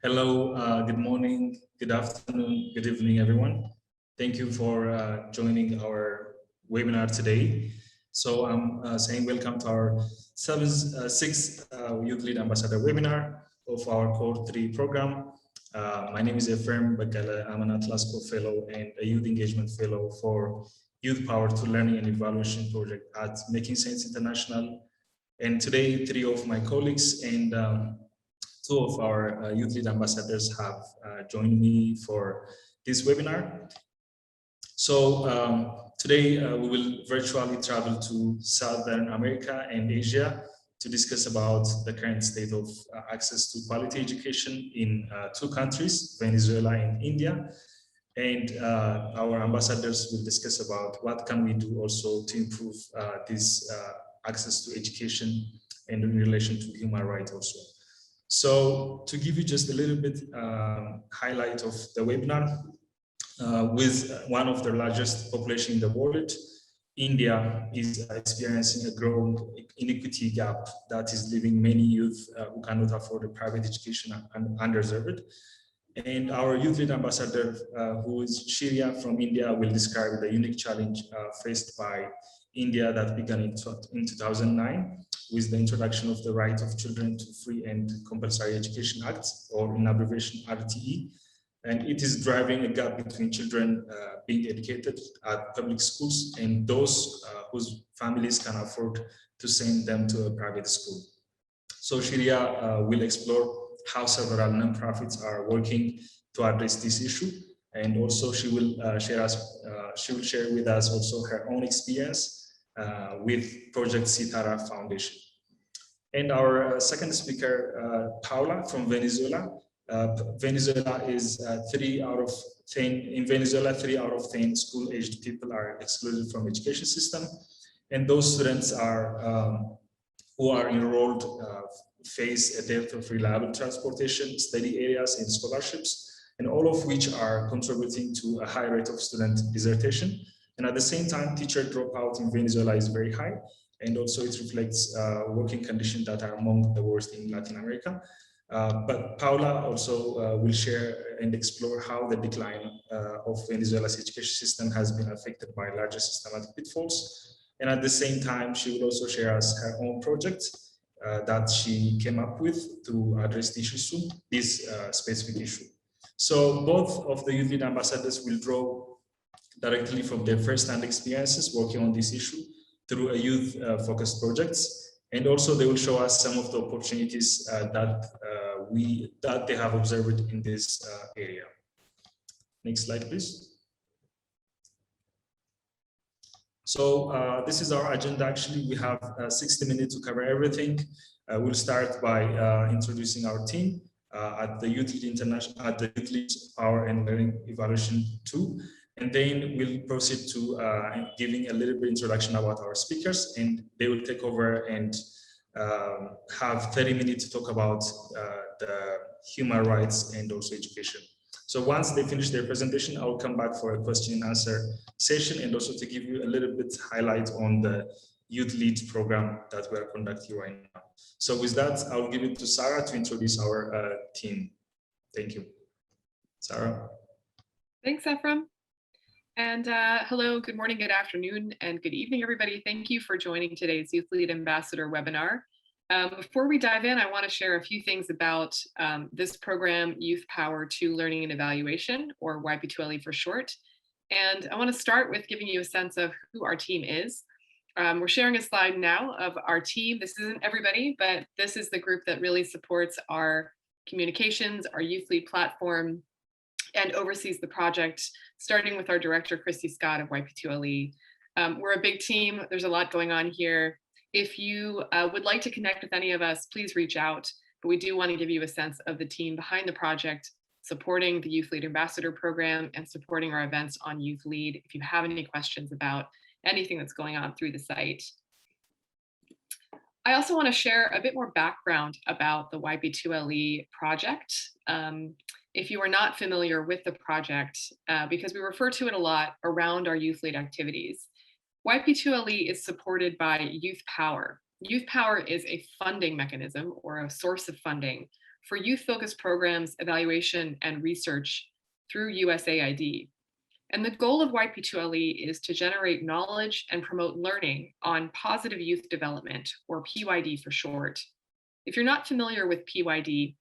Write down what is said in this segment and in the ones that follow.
Hello, good morning, good afternoon, good evening, everyone. Thank you for joining our webinar today. So I'm saying welcome to our sixth YouthLead Ambassador webinar of our Core 3 program. My name is Ephraim Bakala. I'm an Atlas Core Fellow and a Youth Engagement Fellow for Youth Power to Learning and Evaluation Project at Making Sense International. And today, three of my colleagues and two of our YouthLead Ambassadors have joined me for this webinar. So today we will virtually travel to Southern America and Asia to discuss about the current state of access to quality education in two countries, Venezuela and India. And our ambassadors will discuss about what can we do also to improve this access to education and in relation to human rights also. So to give you just a little bit highlight of the webinar, with one of the largest population in the world, India is experiencing a growing inequity gap that is leaving many youth who cannot afford a private education and underserved. And our YouthLead Ambassador, who is Shirya from India, will describe the unique challenge faced by India that began in 2009 with the introduction of the Right of Children to Free and Compulsory Education Act, or in abbreviation RTE. And it is driving a gap between children being educated at public schools and those whose families can afford to send them to a private school. So Shriya will explore how several nonprofits are working to address this issue, and also she will share with us also her own experience with Project Sitara Foundation. And our second speaker, Paola from Venezuela. Venezuela is 3 out of 10. In Venezuela, 3 out of 10 school-aged people are excluded from education system, and those students are who are enrolled face a dearth of reliable transportation, study areas, and scholarships, and all of which are contributing to a high rate of student desertion. And at the same time, teacher dropout in Venezuela is very high, and also it reflects working conditions that are among the worst in Latin America. But Paola also will share and explore how the decline of Venezuela's education system has been affected by larger systematic pitfalls. And at the same time, she will also share us her own project that she came up with to address this specific issue. So both of the YouthLead Ambassadors will draw directly from their first-hand experiences working on this issue through a youth-focused projects. And also they will show us some of the opportunities that they have observed in this area. Next slide, please. So this is our agenda. Actually, we have 60 minutes to cover everything. We'll start by introducing our team at the YouthLead International, at the YouthLead Power and Learning Evaluation 2. And then we'll proceed to giving a little bit introduction about our speakers, and they will take over and have 30 minutes to talk about the human rights and also education. So once they finish their presentation, I'll come back for a question and answer session, and also to give you a little bit highlight on the YouthLead program that we're conducting right now. So with that, I'll give it to Sarah to introduce our team. Thank you. Sarah. Thanks, Ephraim. And hello, good morning, good afternoon, and good evening, everybody. Thank you for joining today's YouthLead Ambassador webinar. Before we dive in, I want to share a few things about this program, Youth Power to Learning and Evaluation, or YP2LE for short. And I want to start with giving you a sense of who our team is. We're sharing a slide now of our team. This isn't everybody, but this is the group that really supports our communications, our YouthLead platform, and oversees the project, starting with our director, Christy Scott of YP2LE. We're a big team. There's a lot going on here. If you would like to connect with any of us, please reach out. But we do want to give you a sense of the team behind the project, supporting the YouthLead Ambassador program and supporting our events on YouthLead. If you have any questions about anything that's going on through the site. I also want to share a bit more background about the YP2LE project. If you are not familiar with the project, because we refer to it a lot around our YouthLead activities, YP2LE is supported by Youth Power. Youth Power is a funding mechanism or a source of funding for youth-focused programs, evaluation, and research through USAID. And the goal of YP2LE is to generate knowledge and promote learning on positive youth development, or PYD for short. If you're not familiar with PYD,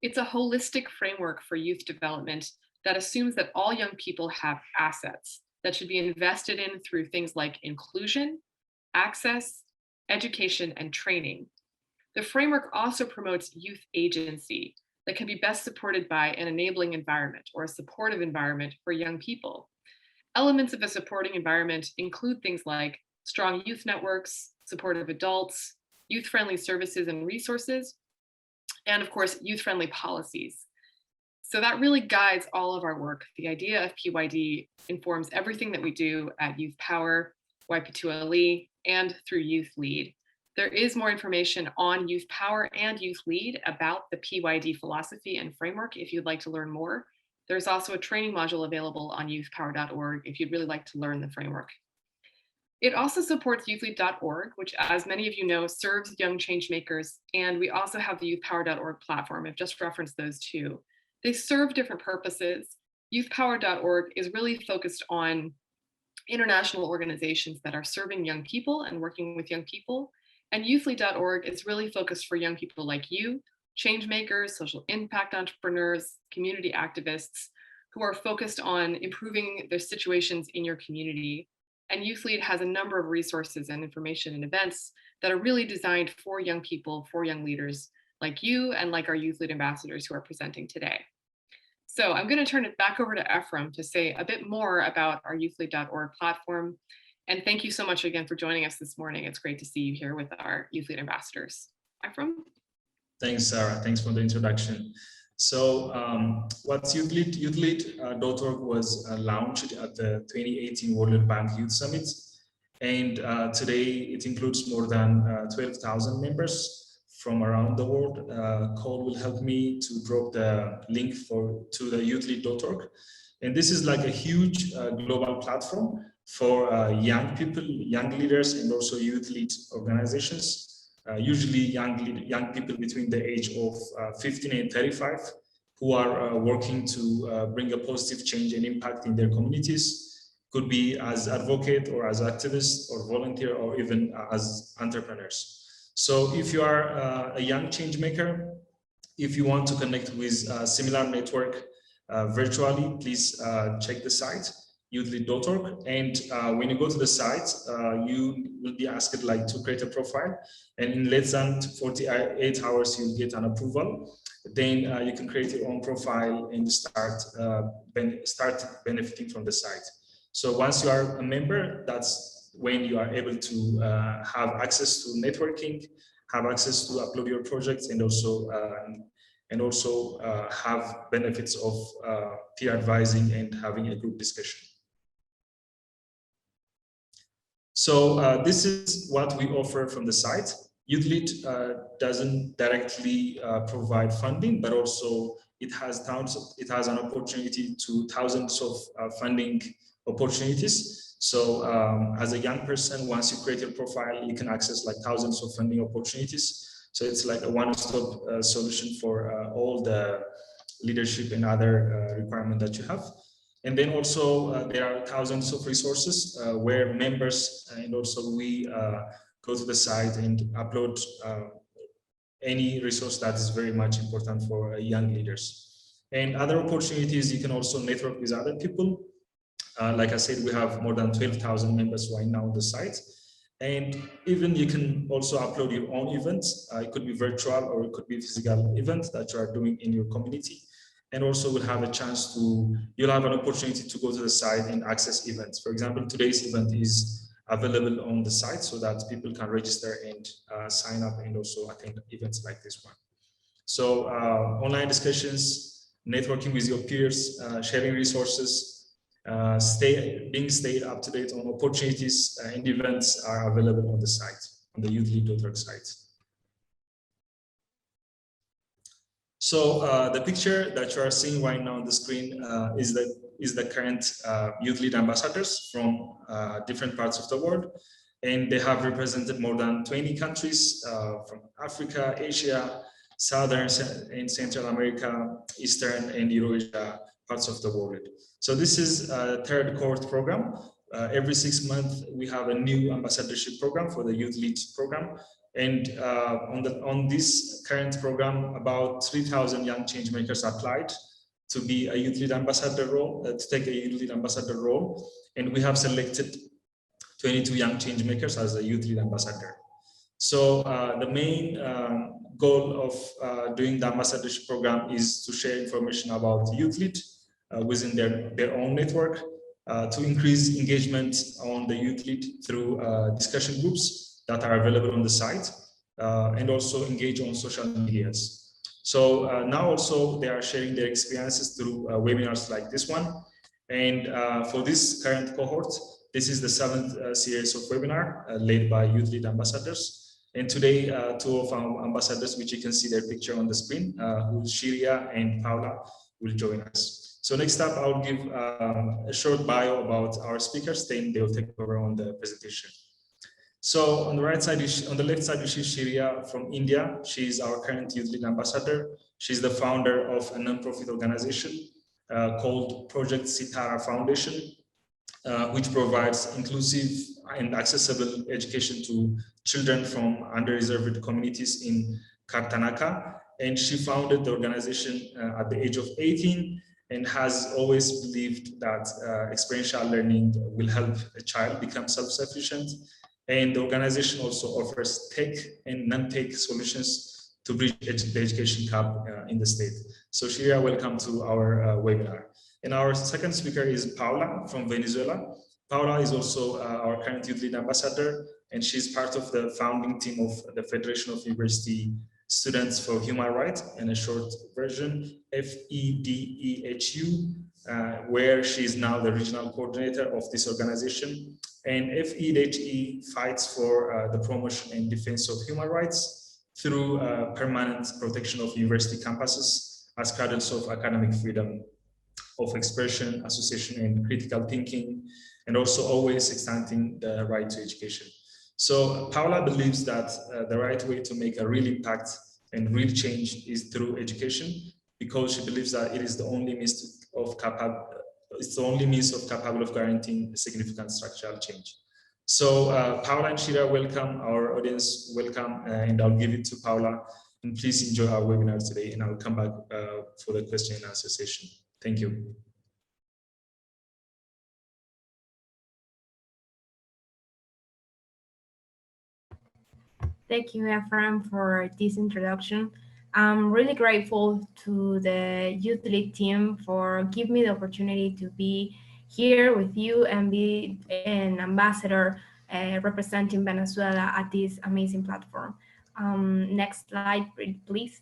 it's a holistic framework for youth development that assumes that all young people have assets that should be invested in through things like inclusion, access, education, and training. The framework also promotes youth agency that can be best supported by an enabling environment or a supportive environment for young people. Elements of a supporting environment include things like strong youth networks, supportive adults, youth-friendly services and resources, and of course, youth-friendly policies. So that really guides all of our work. The idea of PYD informs everything that we do at Youth Power, YP2LE, and through YouthLead. There is more information on Youth Power and YouthLead about the PYD philosophy and framework if you'd like to learn more. There's also a training module available on youthpower.org if you'd really like to learn the framework. It also supports YouthLead.org, which, as many of you know, serves young change makers. And we also have the youthpower.org platform. I've just referenced those two. They serve different purposes. Youthpower.org is really focused on international organizations that are serving young people and working with young people. And YouthLead.org is really focused for young people like you, change makers, social impact entrepreneurs, community activists who are focused on improving their situations in your community. And YouthLead has a number of resources and information and events that are really designed for young people, for young leaders like you and like our YouthLead ambassadors who are presenting today. So I'm going to turn it back over to Ephraim to say a bit more about our YouthLead.org platform. And thank you so much again for joining us this morning. It's great to see you here with our YouthLead ambassadors. Ephraim? Thanks, Sarah. Thanks for the introduction. So what's YouthLead? YouthLead.org was launched at the 2018 World Bank Youth Summit. And today it includes more than 12,000 members from around the world. Cole will help me to drop the link to the YouthLead.org. And this is like a huge global platform for young people, young leaders, and also youth lead organizations. Usually young people between the age of 15 and 35 who are working to bring a positive change and impact in their communities. Could be as advocate or as activists or volunteer or even as entrepreneurs. So if you are a young change maker, if you want to connect with a similar network virtually, please check the site YouthLead.org, and when you go to the site, you will be asked like to create a profile, and in less than 48 hours you'll get an approval. Then you can create your own profile and start benefiting from the site. So once you are a member, that's when you are able to have access to networking, have access to upload your projects, and also have benefits of peer advising and having a group discussion. So this is what we offer from the site. YouthLead doesn't directly provide funding, but also it has an opportunity to thousands of funding opportunities. So as a young person, once you create your profile, you can access like thousands of funding opportunities. So it's like a one-stop solution for all the leadership and other requirements that you have. And then also there are thousands of resources where members and also we go to the site and upload any resource that is very much important for young leaders. And other opportunities, you can also network with other people. Like I said, we have more than 12,000 members right now on the site. And even you can also upload your own events. It could be virtual or it could be physical events that you are doing in your community. And also we'll have a chance you'll have an opportunity to go to the site and access events. For example, today's event is available on the site so that people can register and sign up and also attend events like this one. So online discussions, networking with your peers, sharing resources, staying up to date on opportunities and events are available on the site, on the YouthLead.org site. So the picture that you are seeing right now on the screen is the current YouthLead ambassadors from different parts of the world, and they have represented more than 20 countries from Africa, Asia, Southern and Central America, Eastern and Eurasia parts of the world. So this is a third cohort program. Every 6 months, we have a new ambassadorship program for the YouthLead program. And on this current program, about 3,000 young change makers applied to be a YouthLead ambassador role, to take a YouthLead ambassador role. And we have selected 22 young change makers as a YouthLead ambassador. So the main goal of doing the ambassadorship program is to share information about YouthLead within their own network, to increase engagement on the YouthLead through discussion groups that are available on the site, and also engage on social medias. So now also they are sharing their experiences through webinars like this one. And for this current cohort, this is the 7th series of webinar led by YouthLead Ambassadors. And today, two of our ambassadors, which you can see their picture on the screen, Shirya and Paola, will join us. So next up, I'll give a short bio about our speakers, then they'll take over on the presentation. So on the right side, on the left side, you see Shriya from India. She is our current YouthLead ambassador. She's the founder of a non-profit organization called Project Sitara Foundation, which provides inclusive and accessible education to children from underserved communities in Karnataka. And she founded the organization at the age of 18 and has always believed that experiential learning will help a child become self-sufficient. And the organization also offers tech and non-tech solutions to bridge the education gap in the state. So Shriya, welcome to our webinar. And our second speaker is Paola from Venezuela. Paola is also our current YouthLead ambassador, and she's part of the founding team of the Federation of University Students for Human Rights, in a short version, FEDEHU, where she is now the regional coordinator of this organization. And FEDHE fights for the promotion and defense of human rights through permanent protection of university campuses as cradles of academic freedom of expression, association, and critical thinking, and also always extending the right to education. So Paola believes that the right way to make a real impact and real change is through education, because she believes that it is the only means of capable of guaranteeing significant structural change. So Paola and Shriya, welcome. Our audience, welcome, and I'll give it to Paola. And please enjoy our webinar today, and I'll come back for the question and answer session. Thank you. Thank you, Ephraim, for this introduction. I'm really grateful to the YouthLead team for giving me the opportunity to be here with you and be an ambassador representing Venezuela at this amazing platform. Next slide, please.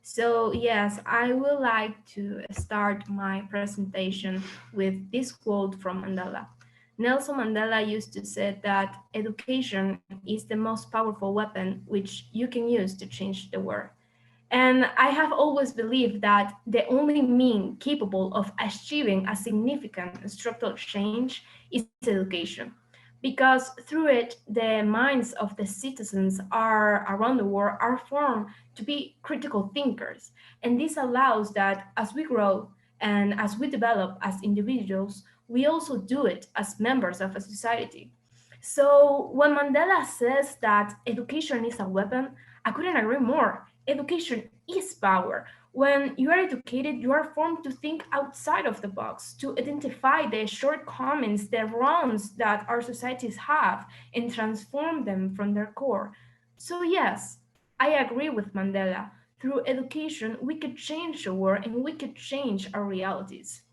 So yes, I would like to start my presentation with this quote from Mandela. Nelson Mandela used to say that education is the most powerful weapon which you can use to change the world. And I have always believed that the only mean capable of achieving a significant structural change is education, because through it, the minds of the citizens around the world are formed to be critical thinkers. And this allows that as we grow and as we develop as individuals, we also do it as members of a society. So when Mandela says that education is a weapon, I couldn't agree more. Education is power. When you are educated, you are formed to think outside of the box, to identify the shortcomings, the wrongs that our societies have, and transform them from their core. So, yes, I agree with Mandela. Through education, we could change the world and we could change our realities.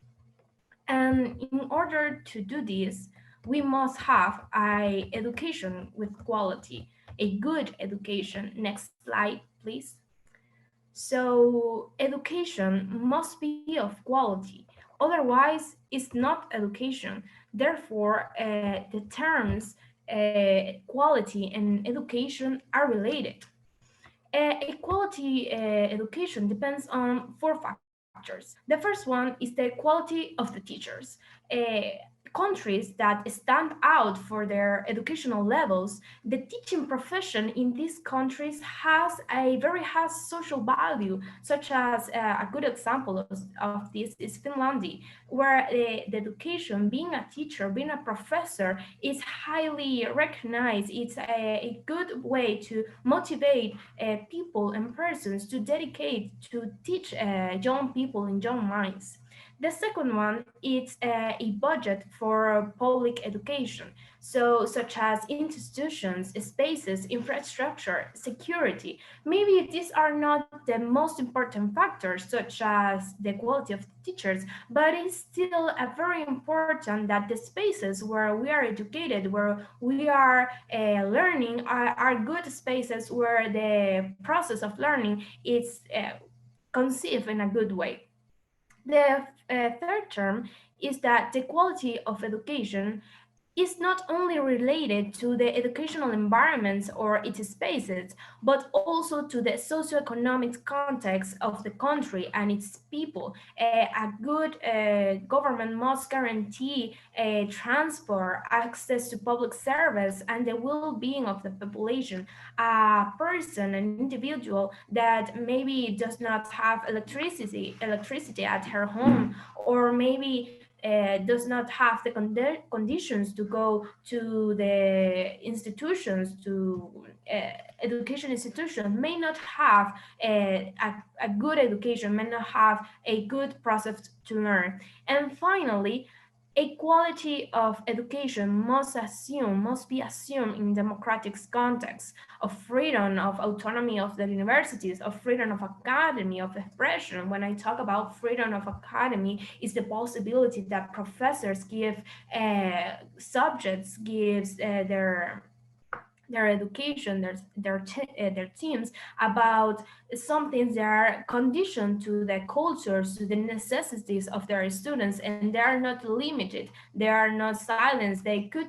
And in order to do this, we must have a education with quality, a good education. Next slide, please. So education must be of quality. Otherwise, it's not education. Therefore, the terms quality and education are related. Quality education depends on four factors. The first one is the quality of the teachers. countries that stand out for their educational levels, the teaching profession in these countries has social value, such as a good example of this is Finland, where the education, being a teacher, being a professor, is highly recognized. It's a good way to motivate people and persons to dedicate to teach young people in young minds. The second one is a budget for public education, so such as institutions, spaces, infrastructure, security. Maybe these are not the most important factors, such as the quality of teachers, but it's still a very important that the spaces where we are educated, where we are learning, are good spaces where the process of learning is conceived in a good way. The third term is that the quality of education is not only related to the educational environments or its spaces, but also to the socioeconomic context of the country and its people. A good government must guarantee transport, access to public service, and the well-being of the population. A person, an individual that maybe does not have electricity at her home, or maybe does not have the conditions to go to the institutions, to education institutions, may not have a good education, may not have a good process to learn. And finally, a quality of education must be assumed in democratic context of freedom, of autonomy of the universities, of freedom of academy, of expression. When I talk about freedom of academy, is the possibility that professors give subjects, gives their education, their teams about some things that are conditioned to the cultures, to the necessities of their students, and they are not limited. They are not silenced. They could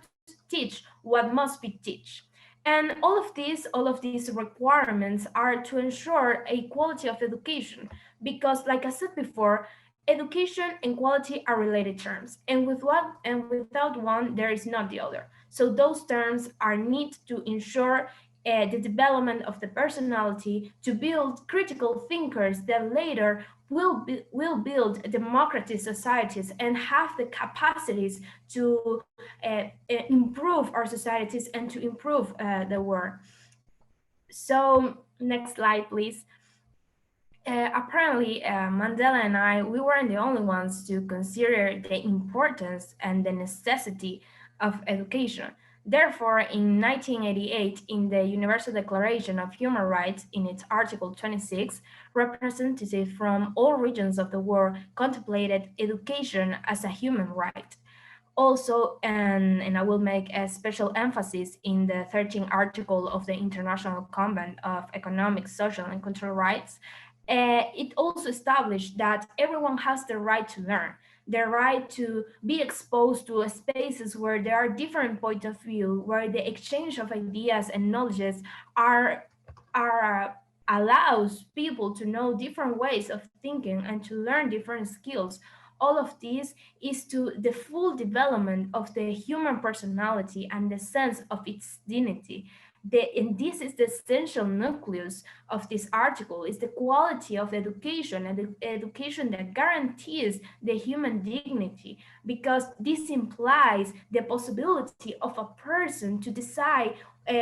teach what must be taught. And all of these requirements are to ensure a quality of education, because, like I said before, education and quality are related terms, and without one, there is not the other. So those terms are need to ensure the development of the personality, to build critical thinkers that later will build democratic societies and have the capacities to improve our societies and to improve the world. So next slide, please. Apparently, Mandela and I, we weren't the only ones to consider the importance and the necessity of education. Therefore, in 1988, in the Universal Declaration of Human Rights, in its Article 26, representatives from all regions of the world contemplated education as a human right. Also, and I will make a special emphasis in the 13th article of the International Covenant of Economic, Social, and Cultural Rights. It also established that everyone has the right to learn, the right to be exposed to spaces where there are different points of view, where the exchange of ideas and knowledges are allows people to know different ways of thinking and to learn different skills. All of this is to the full development of the human personality and the sense of its dignity. And this is the essential nucleus of this article, is the quality of education, and the education that guarantees the human dignity, because this implies the possibility of a person to decide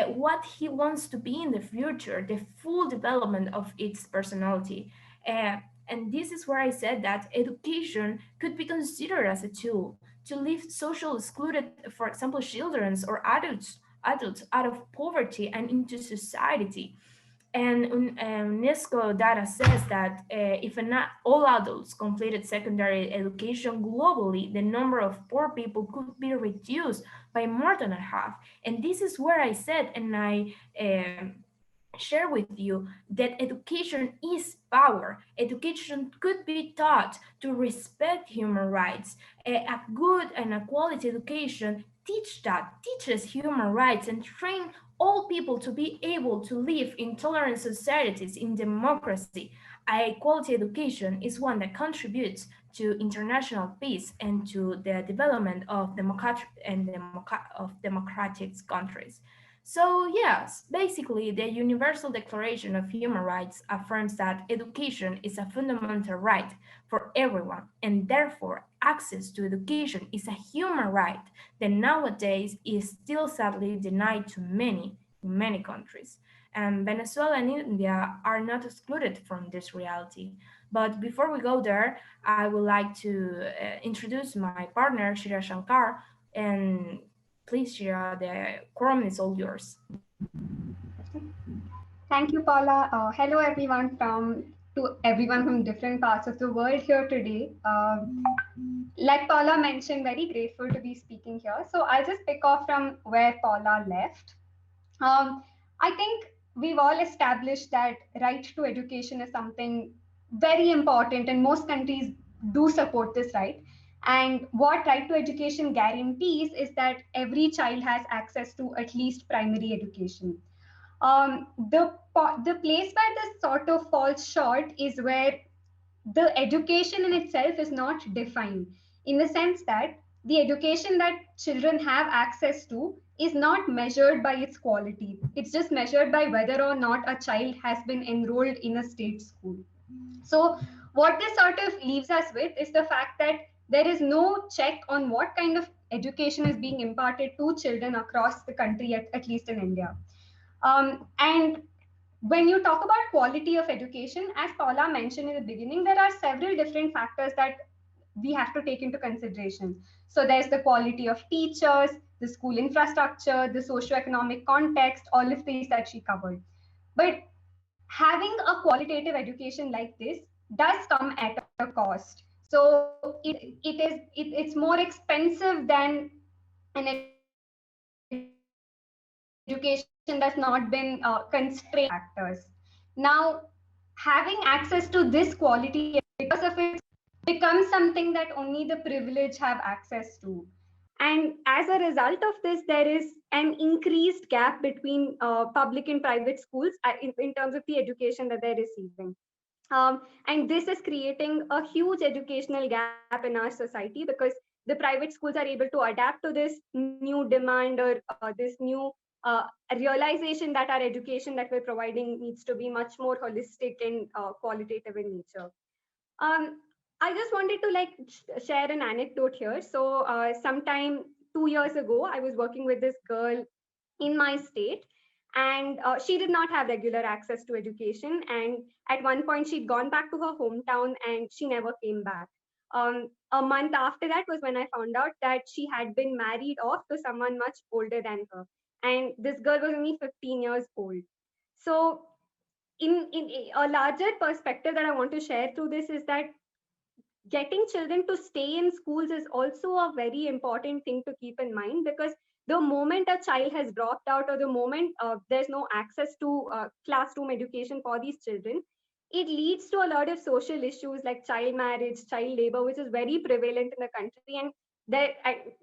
what he wants to be in the future, the full development of its personality. And this is where I said that education could be considered as a tool to lift social excluded, for example, children or adults out of poverty and into society. And UNESCO data says that if not all adults completed secondary education globally, the number of poor people could be reduced by more than a half. And this is where I said, and I share with you, that education is power. Education could be taught to respect human rights. A good and a quality education teaches human rights and train all people to be able to live in tolerant societies in democracy. A quality education is one that contributes to international peace and to the development of democratic countries. So yes, basically the Universal Declaration of Human Rights affirms that education is a fundamental right for everyone, and therefore access to education is a human right that nowadays is still sadly denied to many in many countries. And Venezuela and India are not excluded from this reality. But before we go there, I would like to introduce my partner, Shirya Shankar. And please, Shirya, the quorum is all yours. Thank you, Paula. Hello, everyone from different parts of the world here today. Like Paula mentioned, very grateful to be speaking here. So I'll just pick off from where Paula left. I think we've all established that right to education is something very important, and most countries do support this right. And what right to education guarantees is that every child has access to at least primary education. The place where this sort of falls short is where the education in itself is not defined, in the sense that the education that children have access to is not measured by its quality. It's just measured by whether or not a child has been enrolled in a state school. So what this sort of leaves us with is the fact that there is no check on what kind of education is being imparted to children across the country, at least in India. And when you talk about quality of education, as Paula mentioned in the beginning, there are several different factors that we have to take into consideration. So there's the quality of teachers, the school infrastructure, the socio-economic context, all of these that she covered. But having a qualitative education like this does come at a cost. So it's more expensive than an education that's not been constrained factors. Now, having access to this quality because of it becomes something that only the privileged have access to. And as a result of this, there is an increased gap between public and private schools in terms of the education that they're receiving. And this is creating a huge educational gap in our society, because the private schools are able to adapt to this new demand, or this new realization that our education that we're providing needs to be much more holistic and qualitative in nature. Um, I just wanted to share an anecdote here. So sometime 2 years ago, I was working with this girl in my state, and she did not have regular access to education. And at one point, she'd gone back to her hometown and she never came back. A month after that was when I found out that she had been married off to someone much older than her. And this girl was only 15 years old. So in a larger perspective that I want to share through this is that getting children to stay in schools is also a very important thing to keep in mind, because the moment a child has dropped out, or the moment there's no access to classroom education for these children, it leads to a lot of social issues like child marriage, child labor, which is very prevalent in the country. And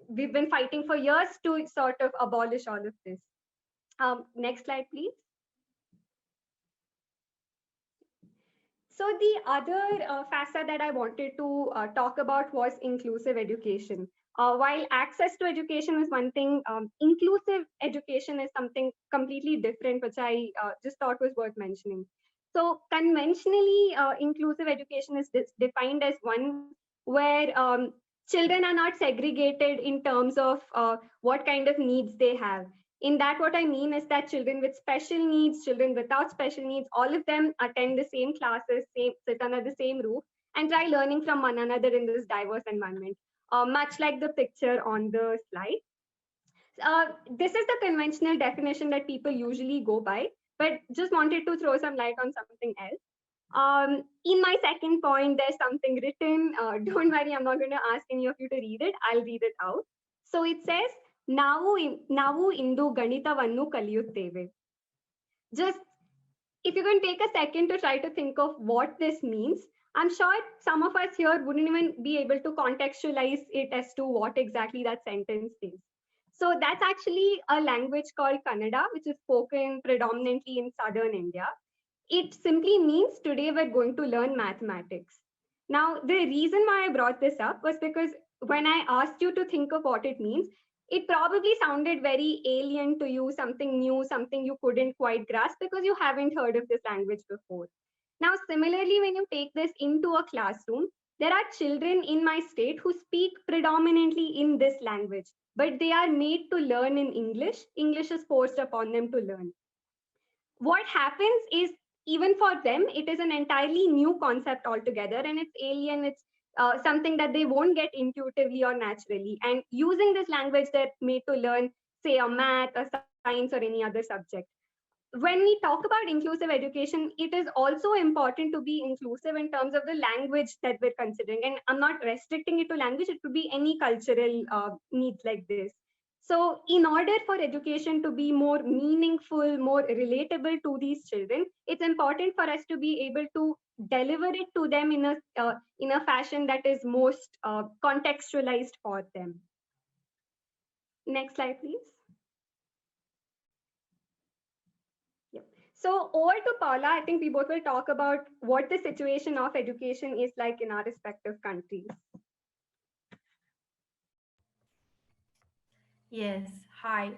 we've been fighting for years to sort of abolish all of this. Next slide, please. So the other facet that I wanted to talk about was inclusive education. While access to education is one thing, inclusive education is something completely different, which I just thought was worth mentioning. So conventionally, inclusive education is defined as one where children are not segregated in terms of what kind of needs they have. In that, what I mean is that children with special needs, children without special needs, all of them attend the same classes, sit under the same roof, and try learning from one another in this diverse environment, much like the picture on the slide. This is the conventional definition that people usually go by, but just wanted to throw some light on something else. In my second point, there's something written. Don't worry, I'm not going to ask any of you to read it. I'll read it out. So it says, ನಾವು ಇಂದು ಗಣಿತವನ್ನು ಕಲಿಯುತ್ತೇವೆ. Just if you can take a second to try to think of what this means, I'm sure some of us here wouldn't even be able to contextualize it as to what exactly that sentence is. So that's actually a language called Kannada, which is spoken predominantly in southern India. It simply means today we're going to learn mathematics. Now, the reason why I brought this up was because when I asked you to think of what it means, it probably sounded very alien to you, something new, something you couldn't quite grasp because you haven't heard of this language before. Now, similarly, when you take this into a classroom, there are children in my state who speak predominantly in this language, but they are made to learn in English. English is forced upon them to learn. What happens is, even for them, it is an entirely new concept altogether, and it's alien. It's something that they won't get intuitively or naturally. And using this language, they're made to learn, say, a math, a science, or any other subject. When we talk about inclusive education, it is also important to be inclusive in terms of the language that we're considering. And I'm not restricting it to language, it could be any cultural needs like this. So, in order for education to be more meaningful, more relatable to these children, it's important for us to be able to deliver it to them in a fashion that is most contextualized for them. Next slide, please. So over to Paula, I think we both will talk about what the situation of education is like in our respective countries. Yes, hi,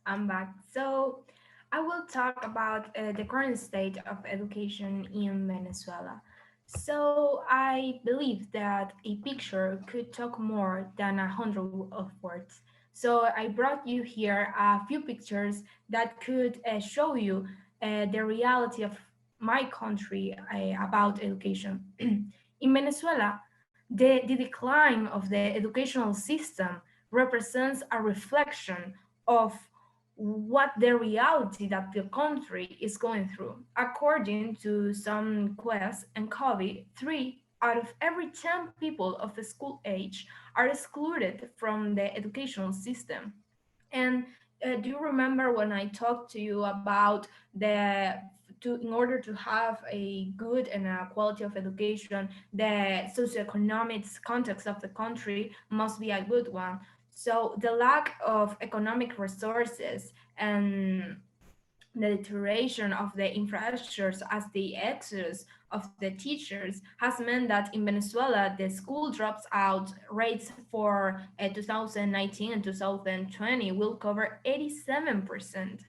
I'm back. So I will talk about the current state of education in Venezuela. So I believe that a picture could talk more than 100 of words. So I brought you here a few pictures that could show you the reality of my country about education. In Venezuela, the decline of the educational system represents a reflection of what the reality that the country is going through. According to some quests and COVID, 3 out of every 10 people of the school age are excluded from the educational system. And do you remember when I talked to you about in order to have a good and a quality of education, the socioeconomic context of the country must be a good one. So the lack of economic resources and the deterioration of the infrastructures as the exodus of the teachers has meant that in Venezuela, the school drops out rates for 2019 and 2020 will cover 87%.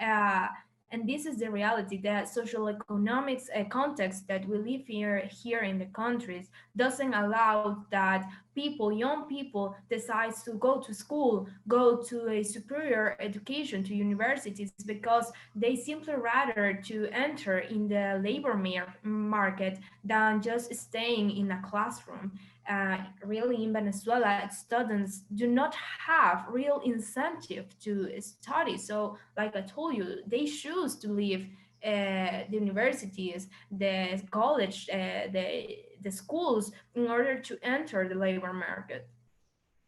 Uh, and this is the reality, the social economics context that we live here in the countries doesn't allow that young people decides to go to school, go to a superior education, to universities, because they simply rather to enter in the labor market than just staying in a classroom. Really, in Venezuela, students do not have real incentive to study. So, like I told you, they choose to leave the universities, the college, the schools in order to enter the labor market.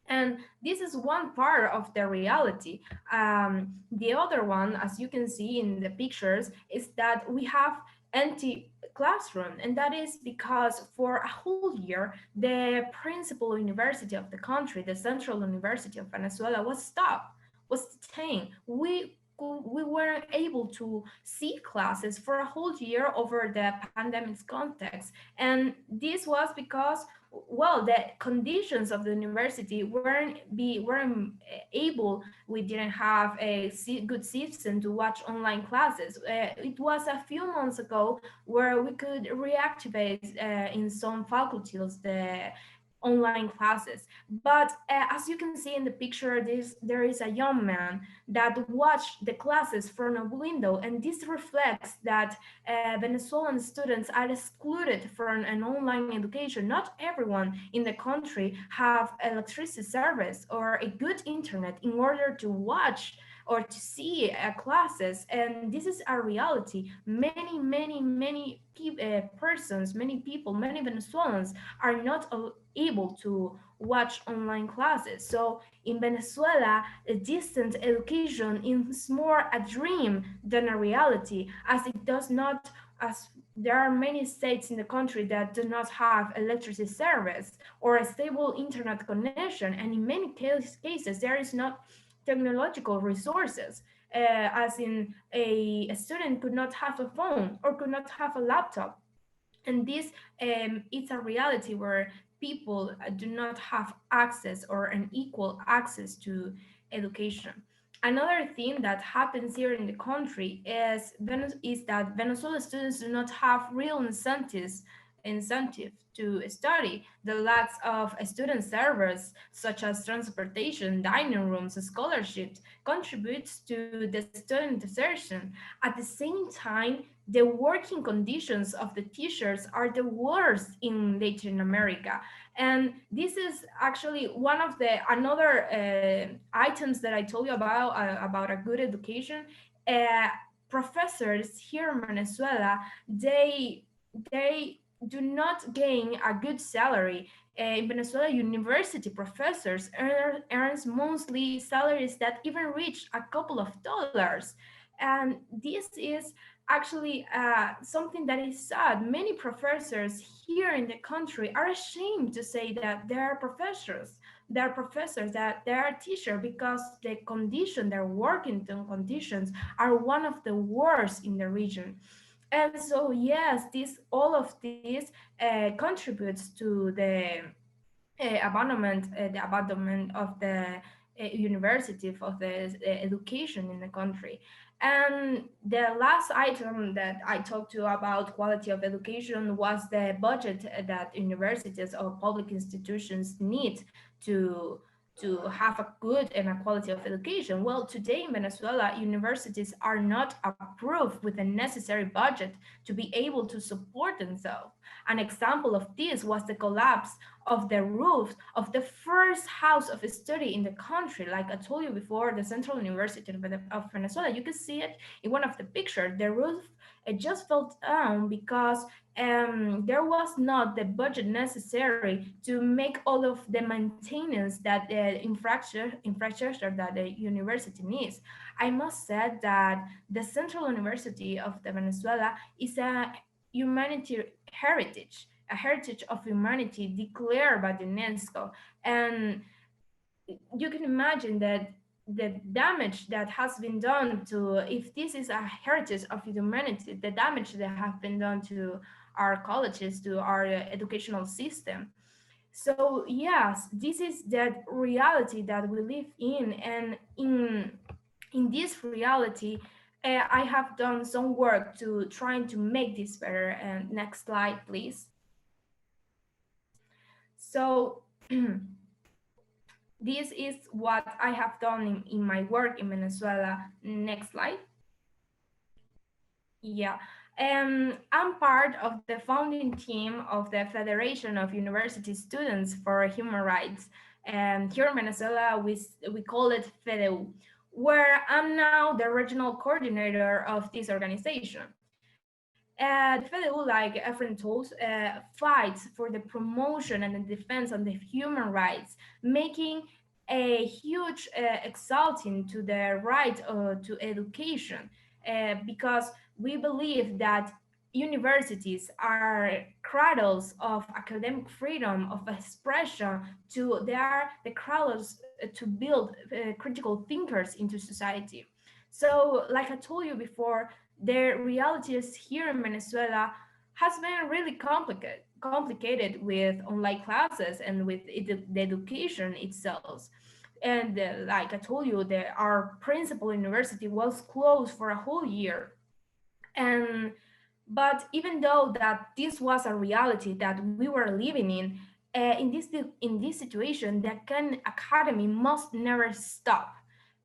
And this is one part of the reality. The other one, as you can see in the pictures, is that we have empty classroom, and that is because for a whole year the principal university of the country, the Central University of Venezuela, was stopped, was detained. We weren't able to see classes for a whole year over the pandemic's context, and this was because, well, the conditions of the university weren't able. We didn't have a good system to watch online classes. It was a few months ago where we could reactivate in some faculties the online classes. But as you can see in the picture, there is a young man that watched the classes from a window, and this reflects that Venezuelan students are excluded from an online education. Not everyone in the country have electricity service or a good internet in order to watch or to see classes, and this is a reality. Many persons, many people, many Venezuelans are not able to watch online classes. So in Venezuela, a distant education is more a dream than a reality, as it does not, as there are many states in the country that do not have electricity service or a stable internet connection, and in many cases technological resources, as in a student could not have a phone or could not have a laptop. And this it's a reality where people do not have access or an equal access to education. Another thing that happens here in the country is that Venezuelan students do not have real incentive to study. The lack of student service such as transportation, dining rooms, scholarships contributes to the student desertion. At the same time, the working conditions of the teachers are the worst in Latin America. And this is actually one of the another items that I told you about a good education. Uh, Professors here in Venezuela, they do not gain a good salary. In Venezuela, university professors earns monthly salaries that even reach a couple of dollars. And this is actually something that is sad. Many professors here in the country are ashamed to say that that they are teachers, because the condition, their working conditions are one of the worst in the region. And so yes, this all of this contributes to the abandonment of the university, of the education in the country. And the last item that I talked to about quality of education was the budget that universities or public institutions need to to have a good and a quality of education. Well, today in Venezuela, universities are not approved with the necessary budget to be able to support themselves. An example of this was the collapse of the roof of the first house of study in the country. Like I told you before, the Central University of Venezuela, you can see it in one of the pictures. The roof, it just fell down because there was not the budget necessary to make all of the maintenance that the infrastructure that the university needs. I must say that the Central University of the Venezuela is a humanity heritage, a heritage of humanity declared by the UNESCO. And you can imagine that the damage that has been done to, if this is a heritage of humanity, the damage that has been done to our colleges, to our educational system. So yes, this is that reality that we live in. And in this reality, I have done some work to trying to make this better. And next slide, please. So this is what I have done in my work in Venezuela. Next slide. Yeah. I'm part of the founding team of the Federation of University Students for Human Rights. And here in Venezuela, we call it FEDEU, where I'm now the regional coordinator of this organization. The FEDEU, like Efren told, fights for the promotion and the defense of the human rights, making a huge exalting to the right to education, because we believe that universities are cradles of academic freedom of expression. They are the cradles to build critical thinkers into society. So like I told you before, the realities here in Venezuela has been really complicated with online classes and with the education itself. And like I told you, our principal university was closed for a whole year. And but even though that this was a reality that we were living in this situation, the academy must never stop.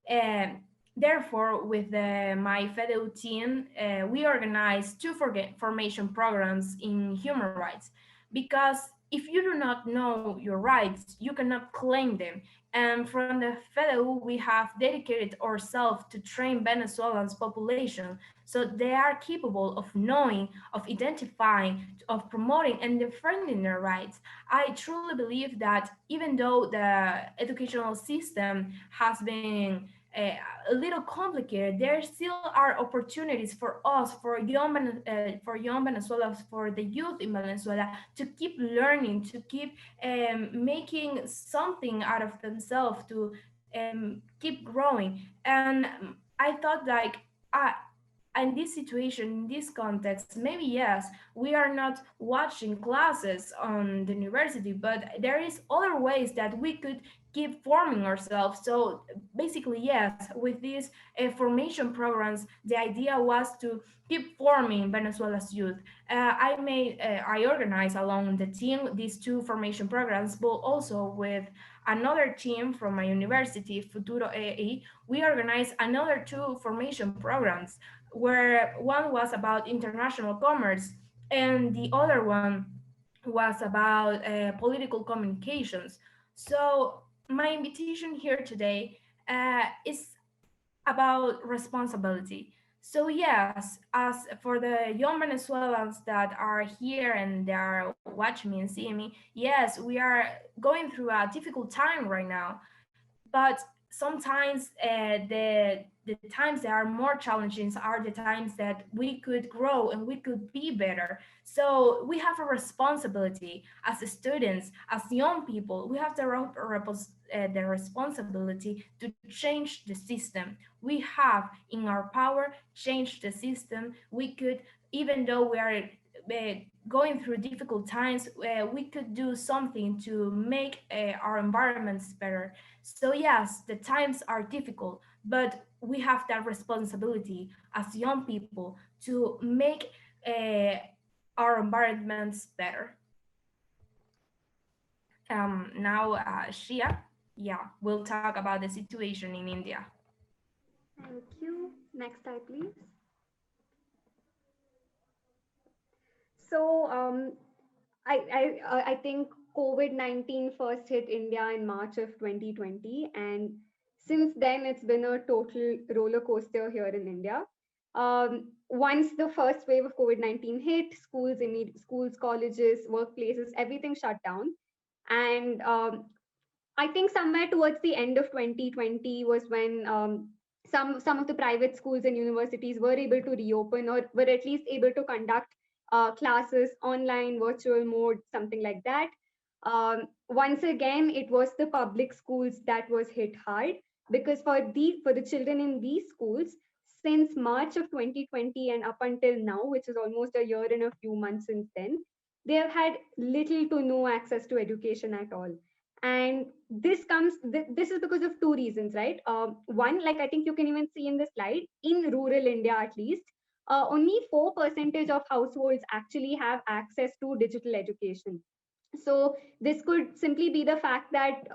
Um, Therefore, with my FEDEU team, we organized two formation programs in human rights, because if you do not know your rights, you cannot claim them. And from the FEDEU, we have dedicated ourselves to train Venezuelans population so they are capable of knowing, of identifying, of promoting and defending their rights. I truly believe that even though the educational system has been a little complicated, there still are opportunities for us, for young Venezuelans, for the youth in Venezuela, to keep learning, to keep making something out of themselves, to keep growing. And I thought like, I in this situation, in this context, maybe yes, we are not watching classes on the university, but there is other ways that we could keep forming ourselves. So basically, yes, with these formation programs, the idea was to keep forming Venezuela's youth. I organized along the team these two formation programs, but also with another team from my university, Futuro EE, we organized another two formation programs where one was about international commerce and the other one was about political communications. So my invitation here today is about responsibility. So yes, as for the young Venezuelans that are here and they are watching me and seeing me, yes, we are going through a difficult time right now, but sometimes the times that are more challenging are the times that we could grow and we could be better. So we have a responsibility as students, as young people. We have the responsibility to change the system. We have in our power change the system. We could, even though we are going through difficult times, we could do something to make our environments better. So yes, the times are difficult, but we have that responsibility as young people to make uh, our environments better. Now, Shia, yeah, we'll talk about the situation in India. Thank you. Next slide, please. So I think COVID-19 first hit India in March of 2020, and since then it's been a total roller coaster here in India. Once the first wave of COVID-19 hit, schools, colleges, workplaces, everything shut down, and I think somewhere towards the end of 2020 was when some of the private schools and universities were able to reopen, or were at least able to conduct classes online, virtual mode, something like that. Once again, it was the public schools that was hit hard, because for the children in these schools, since March of 2020 and up until now, which is almost a year and a few months since then, they have had little to no access to education at all. And this is because of two reasons, right? One, like I think you can even see in the slide, in rural India at least, only 4% of households actually have access to digital education. So this could simply be the fact that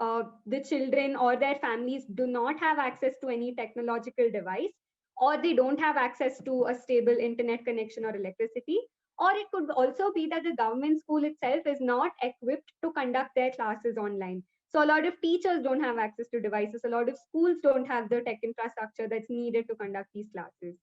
the children or their families do not have access to any technological device, or they don't have access to a stable internet connection or electricity. Or it could also be that the government school itself is not equipped to conduct their classes online. So a lot of teachers don't have access to devices. A lot of schools don't have the tech infrastructure that's needed to conduct these classes.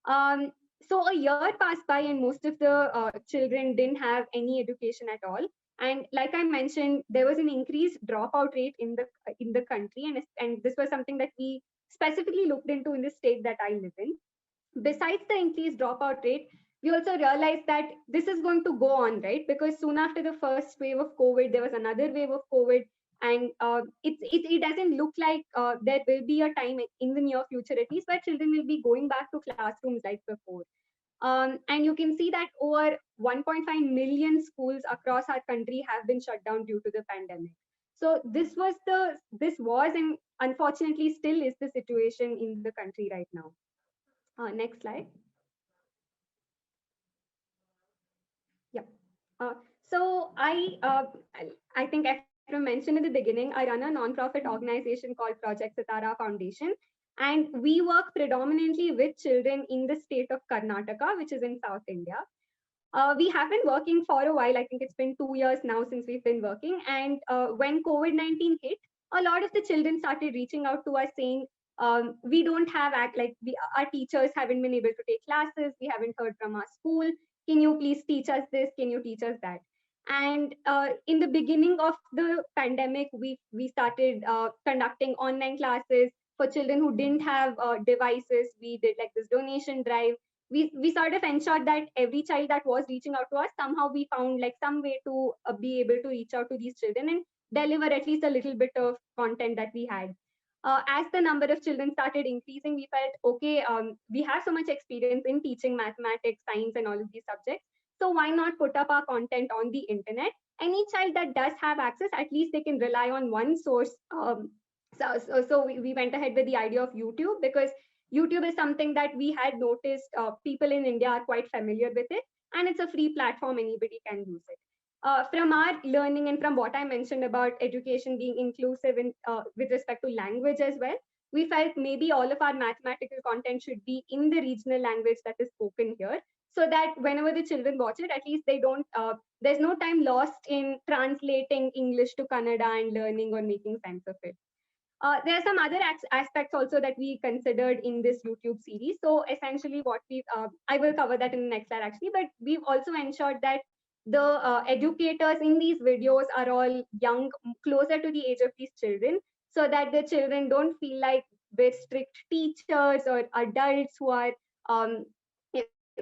Um, so a year passed by and most of the children didn't have any education at all. And like I mentioned, there was an increased dropout rate in the country, and this was something that we specifically looked into in the state that I live in. Besides the increased dropout rate, we also realized that this is going to go on, right? Because soon after the first wave of COVID, there was another wave of COVID, and it doesn't look like there will be a time in the near future, at least, where children will be going back to classrooms like before. And you can see that over 1.5 million schools across our country have been shut down due to the pandemic. So this was and unfortunately still is the situation in the country right now. Next slide. Yeah. Uh, so I think Ephraim mentioned in the beginning, I run a nonprofit organization called Project Sitara Foundation, and we work predominantly with children in the state of Karnataka, which is in South India. We have been working for a while. I think it's been 2 years now since we've been working. And when COVID-19 hit, a lot of the children started reaching out to us saying, we don't have our teachers haven't been able to take classes. We haven't heard from our school. Can you please teach us this? Can you teach us that? And in the beginning of the pandemic, we started conducting online classes for children who didn't have devices. We did like this donation drive. We sort of ensured that every child that was reaching out to us, somehow we found like some way to be able to reach out to these children and deliver at least a little bit of content that we had. As the number of children started increasing, we felt, okay, we have so much experience in teaching mathematics, science, and all of these subjects. So why not put up our content on the internet? Any child that does have access, at least they can rely on one source. So we went ahead with the idea of YouTube, because YouTube is something that we had noticed people in India are quite familiar with it, and it's a free platform, anybody can use it. From our learning and from what I mentioned about education being inclusive in, with respect to language as well, we felt maybe all of our mathematical content should be in the regional language that is spoken here, so that whenever the children watch it, at least they don't, there's no time lost in translating English to Kannada and learning or making sense of it. There are some other aspects also that we considered in this YouTube series. So essentially what I will cover that in the next slide actually, but we've also ensured that the educators in these videos are all young, closer to the age of these children, so that the children don't feel like with strict teachers or adults who are,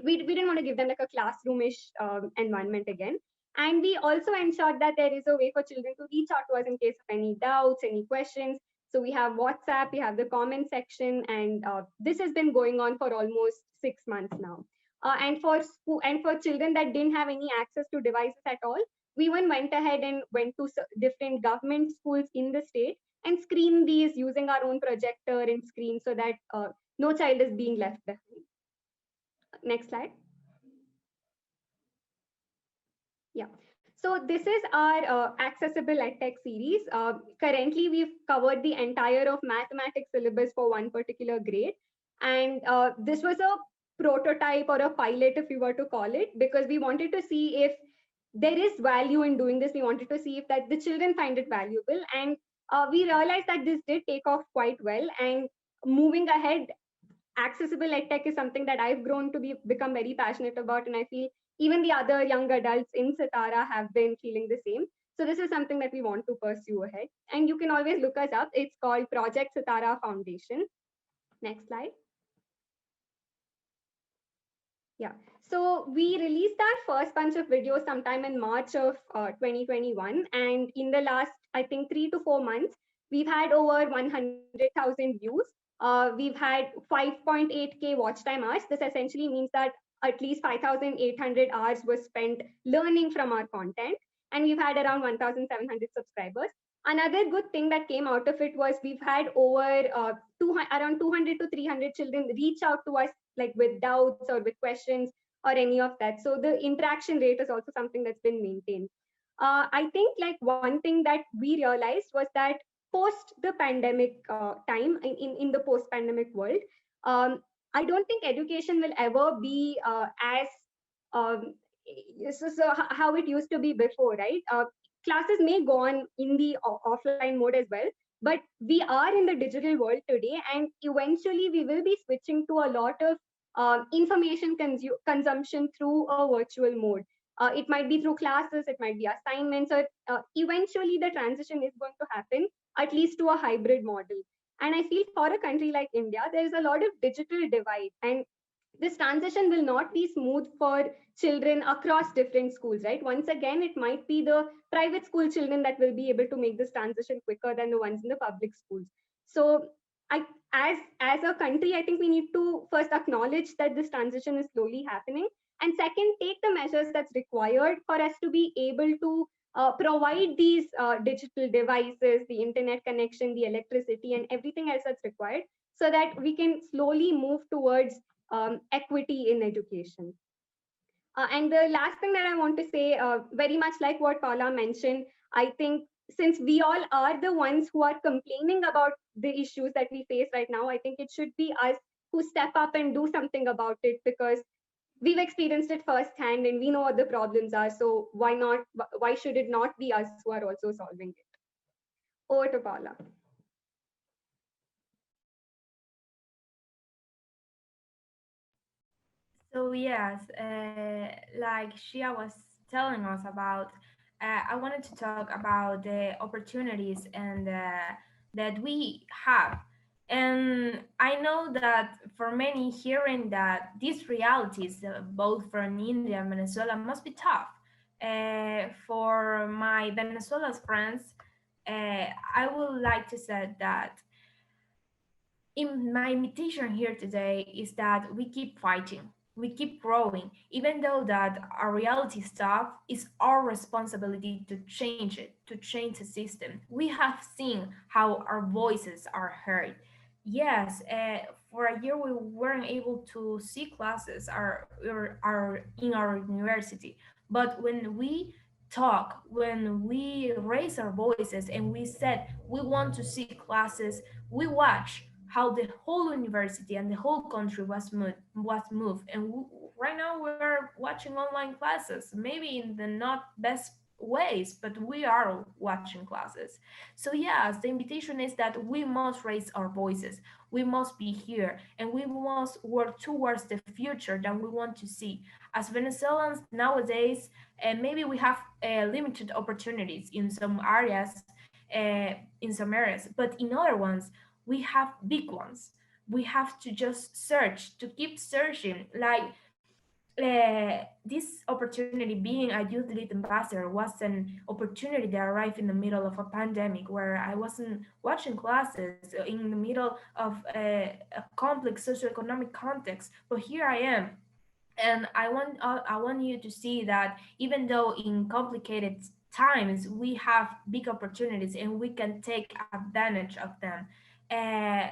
we didn't want to give them like a classroomish environment again. And we also ensured that there is a way for children to reach out to us in case of any doubts, any questions. So we have WhatsApp, we have the comment section, and this has been going on for almost 6 months now. And for children that didn't have any access to devices at all, we even went ahead and went to different government schools in the state and screened these using our own projector and screen, so that no child is being left behind. Next slide. Yeah. So this is our accessible edtech series. Currently, we've covered the entire of mathematics syllabus for one particular grade. And this was a prototype or a pilot, if you were to call it, because we wanted to see if there is value in doing this. We wanted to see if that the children find it valuable. And we realized that this did take off quite well. And moving ahead, accessible edtech is something that I've grown to become very passionate about, and I feel even the other young adults in Sitara have been feeling the same. So this is something that we want to pursue ahead. And you can always look us up. It's called Project Sitara Foundation. Next slide. Yeah. So we released our first bunch of videos sometime in March of 2021. And in the last, I think, 3 to 4 months, we've had over 100,000 views. We've had 5.8K watch time hours. This essentially means that at least 5,800 hours was spent learning from our content. And we've had around 1,700 subscribers. Another good thing that came out of it was we've had over around 200 to 300 children reach out to us, like with doubts or with questions or any of that. So the interaction rate is also something that's been maintained. I think like one thing that we realized was that post the pandemic time, in the post pandemic world, I don't think education will ever be as um, how it used to be before, right? Classes may go on in the offline mode as well, but we are in the digital world today, and eventually we will be switching to a lot of information consumption through a virtual mode. It might be through classes, it might be assignments, or eventually the transition is going to happen at least to a hybrid model. And I feel for a country like India, there is a lot of digital divide, and this transition will not be smooth for children across different schools, right? Once again, it might be the private school children that will be able to make this transition quicker than the ones in the public schools. So I, as a country, I think we need to first acknowledge that this transition is slowly happening, and second, take the measures that's required for us to be able to provide these digital devices, the internet connection, the electricity, and everything else that's required, so that we can slowly move towards equity in education. And the last thing that I want to say, very much like what Paola mentioned, I think since we all are the ones who are complaining about the issues that we face right now, I think it should be us who step up and do something about it, because we've experienced it firsthand and we know what the problems are. So why not? Why should it not be us who are also solving it? Over to Paola. So yes, like Shia was telling us about, I wanted to talk about the opportunities and that we have. And I know that for many, hearing that these realities, both from India and Venezuela, must be tough. For my Venezuela's friends, I would like to say that in my invitation here today is that we keep fighting, we keep growing, even though that our reality stuff is our responsibility to change it, to change the system. We have seen how our voices are heard. Yes, for a year we weren't able to see classes in our university, but when we talk, when we raise our voices and we said we want to see classes, we watch how the whole university and the whole country was moved, and right now we're watching online classes, maybe in the not best ways, but we are watching classes. So yes, the invitation is that we must raise our voices, we must be here, and we must work towards the future that we want to see. As Venezuelans nowadays, maybe we have limited opportunities in some areas, but in other ones we have big ones. We have to just search, to keep searching. Like this opportunity, being a youth lead ambassador, was an opportunity that arrived in the middle of a pandemic where I wasn't watching classes in the middle of a complex socioeconomic context. But here I am, and I want you to see that even though in complicated times we have big opportunities and we can take advantage of them. uh,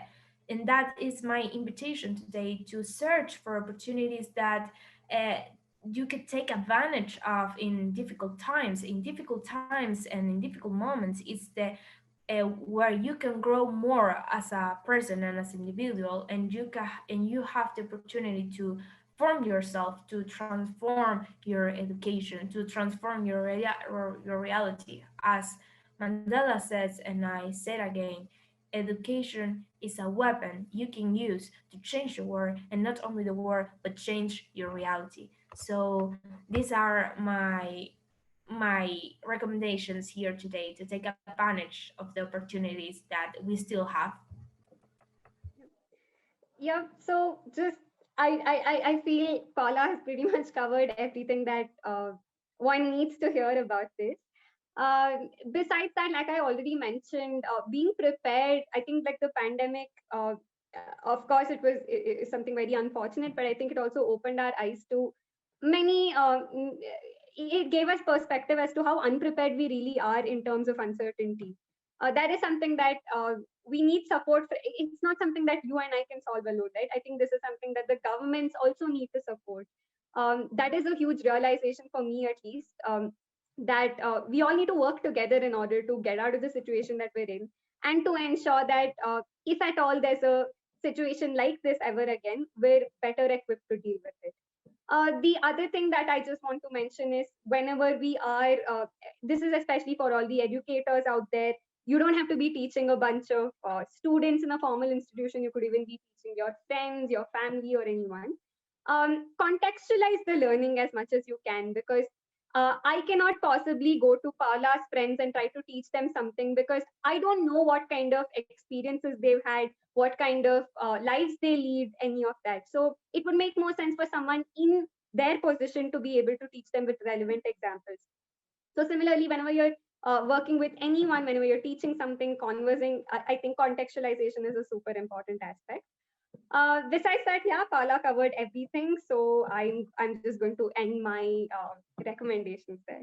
and that is my invitation today, to search for opportunities that uh, you could take advantage of in difficult times. In difficult times and in difficult moments, it's the where you can grow more as a person and as an individual, and you have the opportunity to form yourself, to transform your education, to transform your reality. As Mandela says, and I say it again, education is a weapon you can use to change the world, and not only the world, but change your reality. So these are my recommendations here today, to take advantage of the opportunities that we still have. Yeah, so just I feel Paula has pretty much covered everything that one needs to hear about this. Besides that, like I already mentioned, being prepared, I think like the pandemic, of course, it was something very unfortunate, but I think it also opened our eyes to many. It gave us perspective as to how unprepared we really are in terms of uncertainty. That is something that we need support for. It's not something that you and I can solve alone, right? I think this is something that the governments also need to support. That is a huge realization for me, at least. That we all need to work together in order to get out of the situation that we're in, and to ensure that if at all there's a situation like this ever again, we're better equipped to deal with it. The other thing that I just want to mention is, whenever we are, this is especially for all the educators out there, you don't have to be teaching a bunch of students in a formal institution. You could even be teaching your friends, your family, or anyone. Contextualize the learning as much as you can, because I cannot possibly go to Paula's friends and try to teach them something, because I don't know what kind of experiences they've had, what kind of lives they lead, any of that. So it would make more sense for someone in their position to be able to teach them with relevant examples. So similarly, whenever you're working with anyone, whenever you're teaching something, conversing, I think contextualization is a super important aspect. Besides that, yeah, Paula covered everything, so I'm just going to end my recommendations there.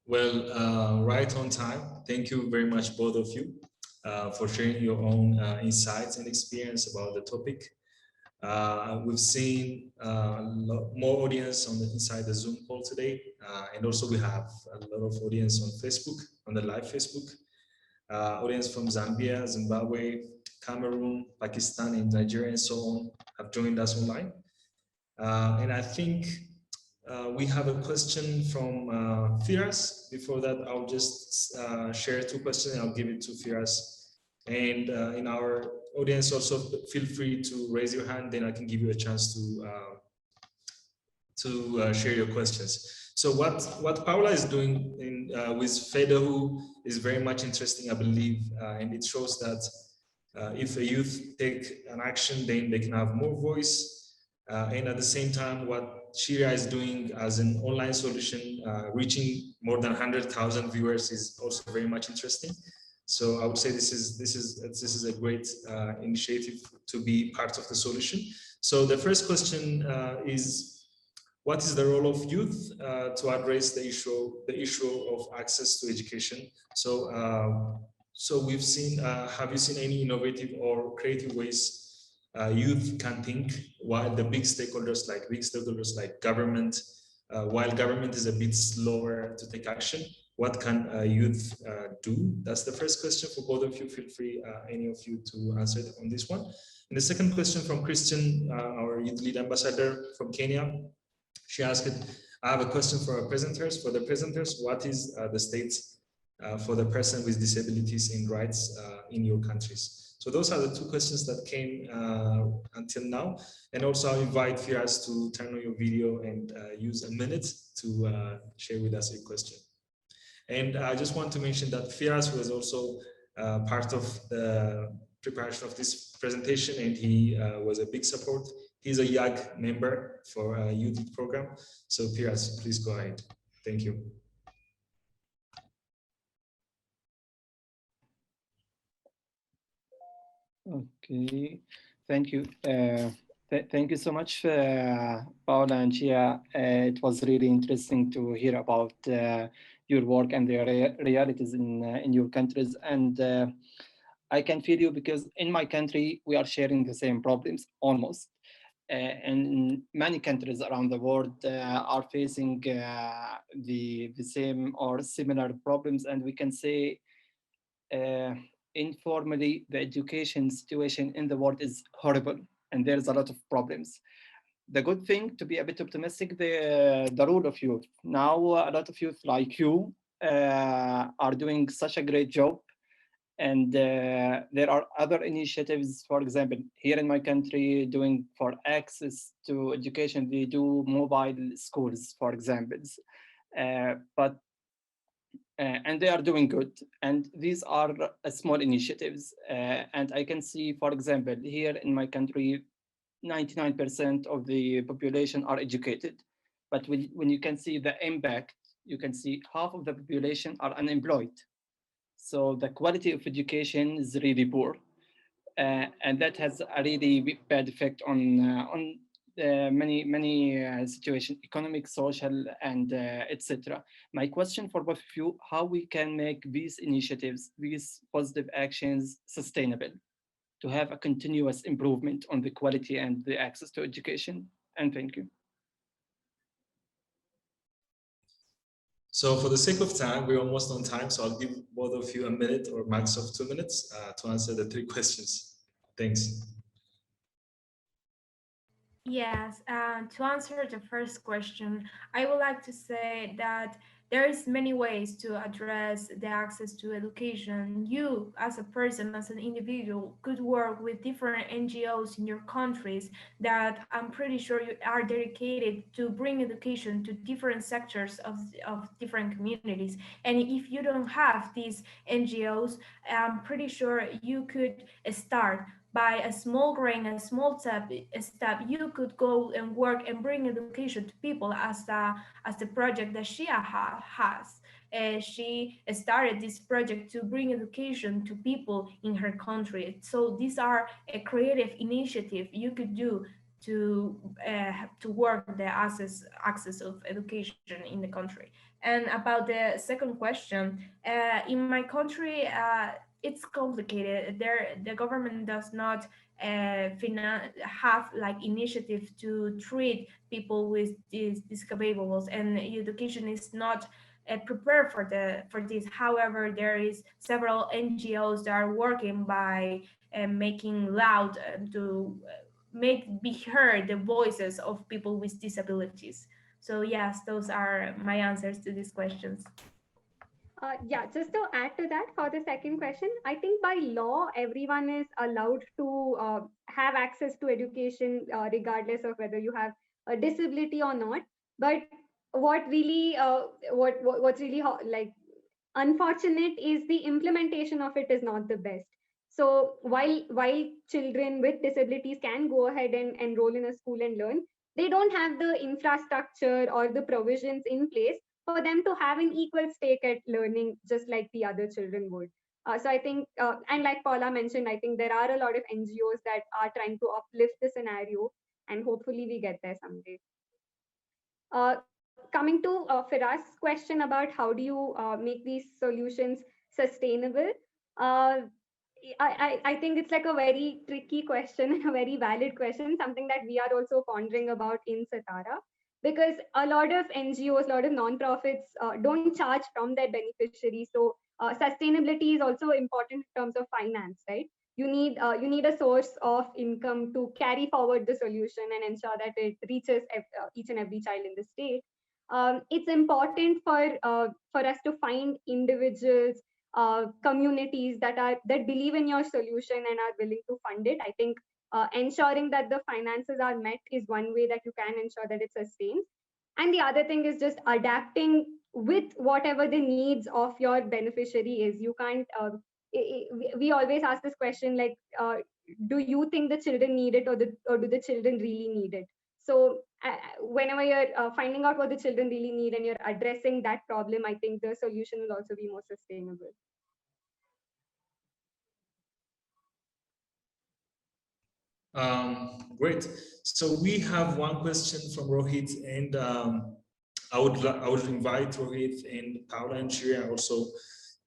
Well, right on time. Thank you very much, both of you, for sharing your own insights and experience about the topic. We've seen more audience on the inside the Zoom call today, and also we have a lot of audience on Facebook, on the live Facebook. Audience from Zambia, Zimbabwe, Cameroon, Pakistan, and Nigeria, and so on, have joined us online. And I think we have a question from Firas. Before that, I'll just share two questions and I'll give it to Firas. And in our audience, also feel free to raise your hand, then I can give you a chance to share your questions. So what Paola is doing with FEDEHU is very much interesting, I believe, and it shows that if a youth take an action, then they can have more voice. And at the same time, what Shriya is doing as an online solution, reaching more than 100,000 viewers, is also very much interesting. So I would say this is a great initiative to be part of the solution. So the first question is, what is the role of youth to address the issue of access to education? So we've seen. Have you seen any innovative or creative ways youth can think, while the big stakeholders like government, while government is a bit slower to take action, what can youth do? That's the first question for both of you. Feel free, any of you, to answer on this one. And the second question from Christian, our youth lead ambassador from Kenya. She asked, I have a question for our presenters. For the presenters, what is the state for the person with disabilities in rights in your countries? So those are the two questions that came until now. And also I'll invite Firas to turn on your video and use a minute to share with us your question. And I just want to mention that Firas was also part of the preparation of this presentation, and he was a big support. He's a YAG member for a youth program. So Firas, please go ahead. Thank you. Okay, thank you. Thank you so much, Paola and Shriya. It was really interesting to hear about your work and the realities in your countries. And I can feel you, because in my country, we are sharing the same problems almost. And many countries around the world are facing the same or similar problems. And we can say, informally, the education situation in the world is horrible, and there's a lot of problems. The good thing, to be a bit optimistic, the role of youth. Now, a lot of youth like you are doing such a great job. And there are other initiatives, for example, here in my country, doing for access to education, they do mobile schools, for example. And they are doing good. And these are small initiatives. And I can see, for example, here in my country, 99% of the population are educated. But when you can see the impact, you can see half of the population are unemployed. So the quality of education is really poor. And that has a really bad effect on many situations, economic, social, and etc. My question for both of you: how we can make these initiatives, these positive actions, sustainable, to have a continuous improvement on the quality and the access to education? And thank you. So for the sake of time, we're almost on time, so I'll give both of you a minute or max of 2 minutes to answer the 3 questions. Thanks. Yes, to answer the first question, I would like to say that there's many ways to address the access to education. You, as a person, as an individual, could work with different NGOs in your countries that I'm pretty sure you are dedicated to bring education to different sectors of different communities. And if you don't have these NGOs, I'm pretty sure you could start by a small grain, a small step, you could go and work and bring education to people, as the project that Shia has. She started this project to bring education to people in her country. So these are a creative initiative you could do to work the access of education in the country. And about the second question, in my country, it's complicated. The government does not have like initiative to treat people with these disabilities, and education is not prepared for this. However, there is several NGOs that are working by making loud to make be heard the voices of people with disabilities. So yes, those are my answers to these questions. Yeah, just to add to that for the second question, I think by law, everyone is allowed to have access to education, regardless of whether you have a disability or not. But what really, what's really like unfortunate is the implementation of it is not the best. So while children with disabilities can go ahead and enroll in a school and learn, they don't have the infrastructure or the provisions in place for them to have an equal stake at learning, just like the other children would. So I think, and like Paula mentioned, I think there are a lot of NGOs that are trying to uplift the scenario, and hopefully we get there someday. Coming to Firas' question about how do you make these solutions sustainable, I think it's like a very tricky question and a very valid question, something that we are also pondering about in Sitara, because a lot of NGOs, a lot of nonprofits don't charge from their beneficiaries. So sustainability is also important in terms of finance, right? You need a source of income to carry forward the solution and ensure that it reaches each and every child in the state. It's important for us to find individuals, communities that believe in your solution and are willing to fund it. I think ensuring that the finances are met is one way that you can ensure that it sustains. And the other thing is just adapting with whatever the needs of your beneficiary is. You can't. We always ask this question like, do you think the children need it, or do the children really need it? So whenever you're finding out what the children really need and you're addressing that problem, I think the solution will also be more sustainable. Great. So we have one question from Rohit, and I would invite Rohit and Paola and Shriya also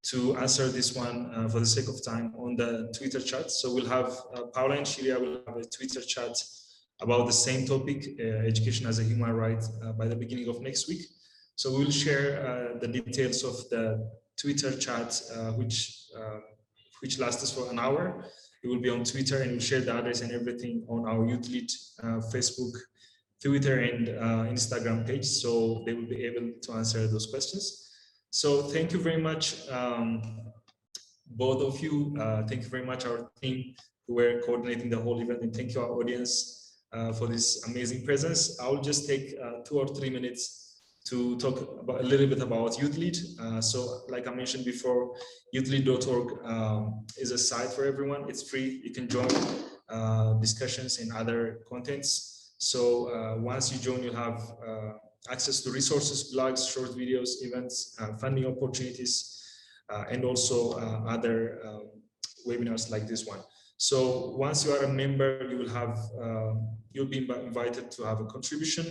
to answer this one for the sake of time on the Twitter chat. So we'll have Paola and Shriya will have a Twitter chat about the same topic, education as a human right, by the beginning of next week. So we'll share the details of the Twitter chat, which lasts for an hour. It will be on Twitter, and we'll share the address and everything on our YouthLead Facebook, Twitter, and Instagram page, so they will be able to answer those questions. So thank you very much, both of you. Thank you very much, our team who were coordinating the whole event, and thank you, our audience, for this amazing presence. I'll just take 2 or 3 minutes to talk about, a little bit about YouthLead. So like I mentioned before, YouthLead.org is a site for everyone. It's free. You can join discussions and other contents. So once you join, you have access to resources, blogs, short videos, events, funding opportunities, and also other webinars like this one. So once you are a member, you will have you'll be invited to have a contribution.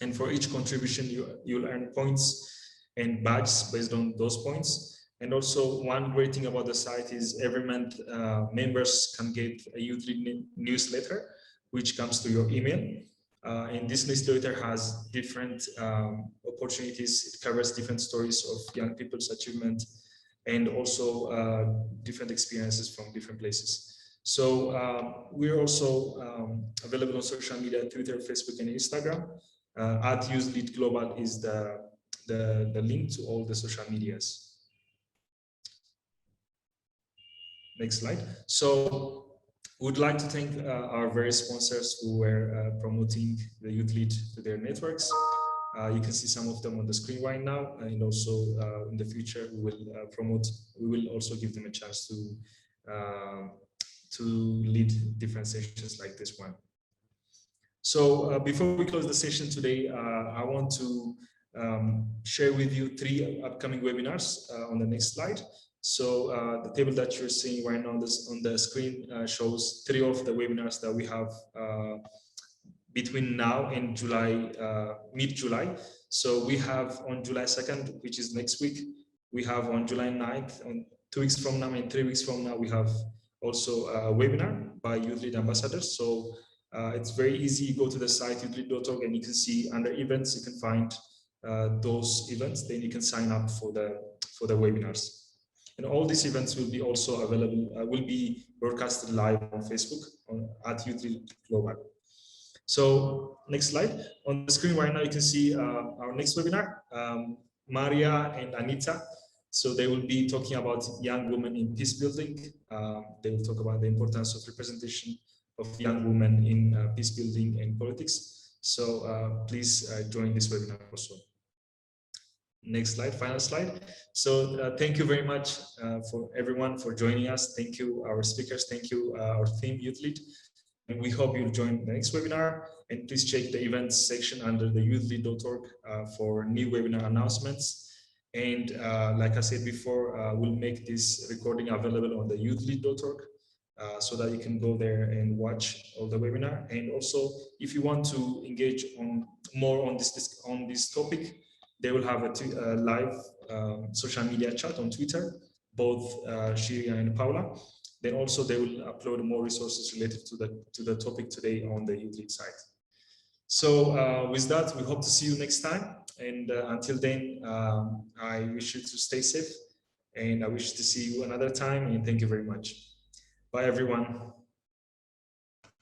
And for each contribution, you'll earn points and badges based on those points. And also one great thing about the site is every month members can get a YouthLead newsletter, which comes to your email. And this newsletter has different opportunities. It covers different stories of young people's achievement and also different experiences from different places. So we're also available on social media, Twitter, Facebook, and Instagram. At YouthLead Global is the link to all the social medias. Next slide. So we'd like to thank our various sponsors who were promoting the YouthLead to their networks. You can see some of them on the screen right now, and also in the future we will also give them a chance to lead different sessions like this one. So before we close the session today, I want to share with you 3 upcoming webinars on the next slide. So the table that you're seeing right now on the screen shows 3 of the webinars that we have between now and July, mid-July. So we have on July 2nd, which is next week. We have on July 9th, on 2 weeks from now, and 3 weeks from now, we have also a webinar by YouthLead Ambassadors. So it's very easy. You go to the site youthlead.org and you can see under events, you can find those events. Then you can sign up for the webinars. And all these events will be also available, will be broadcasted live on Facebook at YouthLead Global. So next slide. On the screen right now, you can see our next webinar, Maria and Anita. So they will be talking about young women in peace building. They will talk about the importance of representation of young women in peace building and politics. So please join this webinar also. Next slide, final slide. So thank you very much for everyone for joining us. Thank you, our speakers. Thank you, our team, YouthLead. And we hope you'll join the next webinar. And please check the events section under the youthlead.org for new webinar announcements. And like I said before, we'll make this recording available on the youthlead.org so that you can go there and watch all the webinar. And also, if you want to engage more on this topic, they will have a live social media chat on Twitter, both Shirya and Paola. Then also they will upload more resources related to the topic today on the YouthLead site. So with that, we hope to see you next time. And until then, I wish you to stay safe, and I wish to see you another time. And thank you very much. Bye, everyone.